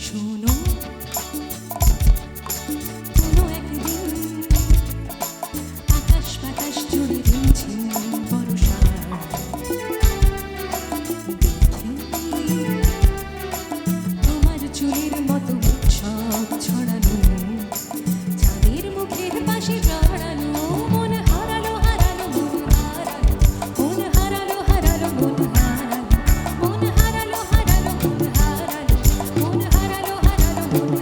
শোনো কোনো একদিন আকাশ বাতাস জুড়ে রিমঝিম বর্ষা দেখি তোমার চুলের মতো উৎসব ছড়ানো চাঁদের মুখের পাশে জড়ানো মন হারালো হারালো মন হারালো মন হারালো হারালো মন হারালো মন হারালো হারালো মন হারালো মন হারালো হারালো মন